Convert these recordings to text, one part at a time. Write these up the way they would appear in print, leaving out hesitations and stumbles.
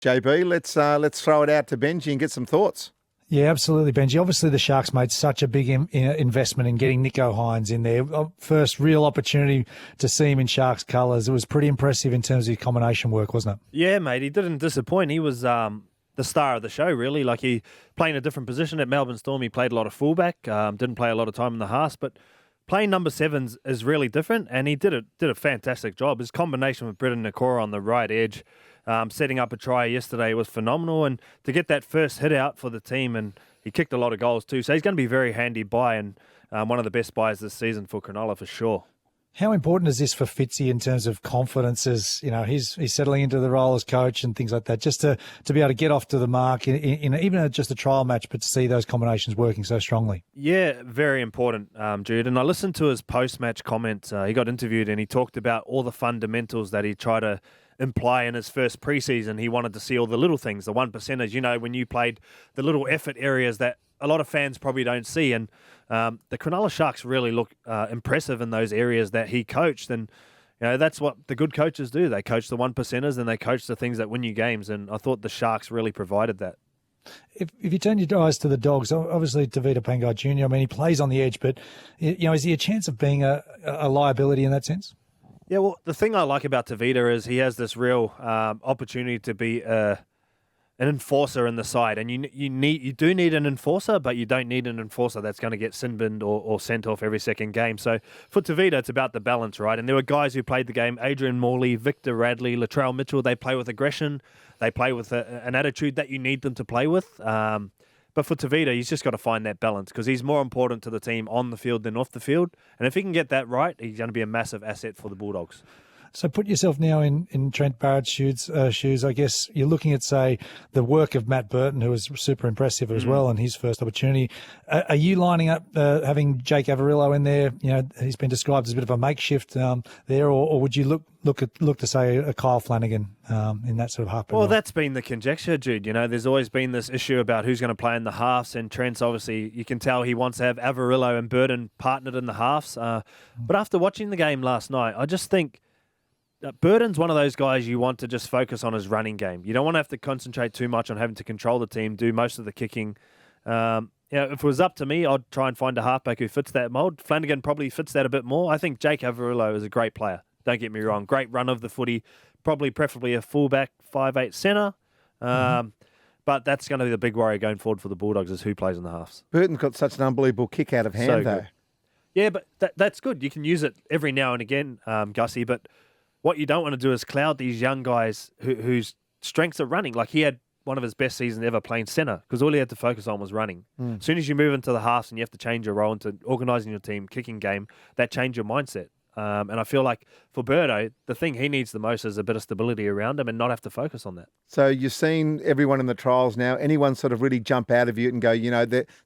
JB, let's throw it out to Benji and get some thoughts. Yeah, absolutely, Benji. Obviously, the Sharks made such a big investment in getting Nico Hines in there. First real opportunity to see him in Sharks colours. It was pretty impressive in terms of his combination work, wasn't it? Yeah, mate. He didn't disappoint. He was the star of the show, really. Like, he playing a different position at Melbourne Storm. He played a lot of fullback. Didn't play a lot of time in the halves, but playing number sevens is really different, and he did a fantastic job. His combination with Britton Nakora on the right edge, setting up a try yesterday, was phenomenal, and to get that first hit out for the team, and he kicked a lot of goals too, so he's going to be a very handy buy, and one of the best buys this season for Cronulla for sure. How important is this for Fitzy in terms of confidence as, he's settling into the role as coach and things like that, just to be able to get off to the mark in even just a trial match, but to see those combinations working so strongly? Yeah, very important, Jude. And I listened to his post-match comment. He got interviewed and he talked about all the fundamentals that he tried to imply in his first preseason. He wanted to see all the little things, the 1%ers, when you played the little effort areas that a lot of fans probably don't see. And the Cronulla Sharks really look impressive in those areas that he coached. And, that's what the good coaches do. They coach the 1%ers and they coach the things that win you games. And I thought the Sharks really provided that. If you turn your eyes to the Dogs, obviously Tavita Pangai Jr., I mean, he plays on the edge, but, is he a chance of being a liability in that sense? Yeah, well, the thing I like about Tavita is he has this real opportunity to be an enforcer in the side, and you do need an enforcer, but you don't need an enforcer that's going to get sin-binned or sent off every second game. So for Tavita, it's about the balance, right? And there were guys who played the game, Adrian Morley, Victor Radley, Latrell Mitchell. They play with aggression. They play with an attitude that you need them to play with. But for Tavita, he's just got to find that balance because he's more important to the team on the field than off the field. And if he can get that right, he's going to be a massive asset for the Bulldogs. So put yourself now in Trent Barrett's shoes. I guess you're looking at, say, the work of Matt Burton, who was super impressive as well in his first opportunity. Are you lining up having Jake Averillo in there? He's been described as a bit of a makeshift there, or would you look to say a Kyle Flanagan in that sort of half? Well, that's been the conjecture, Jude. There's always been this issue about who's going to play in the halves, and Trent's obviously, you can tell he wants to have Averillo and Burton partnered in the halves. But after watching the game last night, I just think Burton's one of those guys you want to just focus on his running game. You don't want to have to concentrate too much on having to control the team, do most of the kicking. If it was up to me, I'd try and find a halfback who fits that mould. Flanagan probably fits that a bit more. I think Jake Averillo is a great player. Don't get me wrong. Great run of the footy. Preferably a fullback, 5'8" centre. But that's going to be the big worry going forward for the Bulldogs is who plays in the halves. Burton's got such an unbelievable kick out of hand, though. Good. Yeah, but that's good. You can use it every now and again, Gussie, but what you don't want to do is cloud these young guys whose strengths are running. Like, he had one of his best seasons ever playing centre because all he had to focus on was running. As soon as you move into the halves and you have to change your role into organising your team, kicking game, that change your mindset. And I feel like for Birdo, the thing he needs the most is a bit of stability around him and not have to focus on that. So you've seen everyone in the trials now. Anyone sort of really jump out of you and go,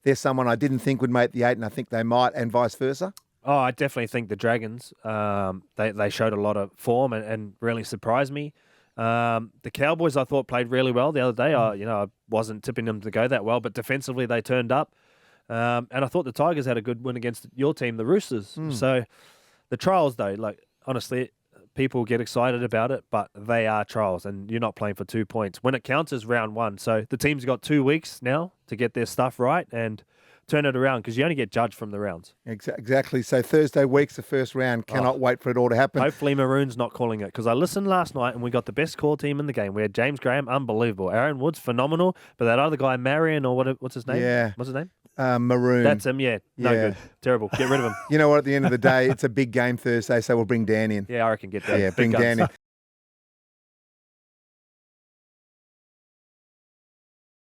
there's someone I didn't think would make the 8 and I think they might, and vice versa? Oh, I definitely think the Dragons, they showed a lot of form and really surprised me. The Cowboys, I thought, played really well the other day. I wasn't tipping them to go that well, but defensively they turned up. And I thought the Tigers had a good win against your team, the Roosters. So the trials, though, honestly, people get excited about it, but they are trials, and you're not playing for 2 points. When it counts is round 1. So the team's got 2 weeks now to get their stuff right and turn it around because you only get judged from the rounds. Exactly. So Thursday week's the first round. Cannot wait for it all to happen. Hopefully Maroon's not calling it because I listened last night and we got the best call team in the game. We had James Graham, unbelievable. Aaron Woods, phenomenal. But that other guy, Marion, or what's his name? Yeah. What's his name? Maroon. That's him, yeah. No good. Terrible. Get rid of him. You know what? At the end of the day, it's a big game Thursday, so we'll bring Dan in. Yeah, I reckon get Dan. Yeah, bring Dan in.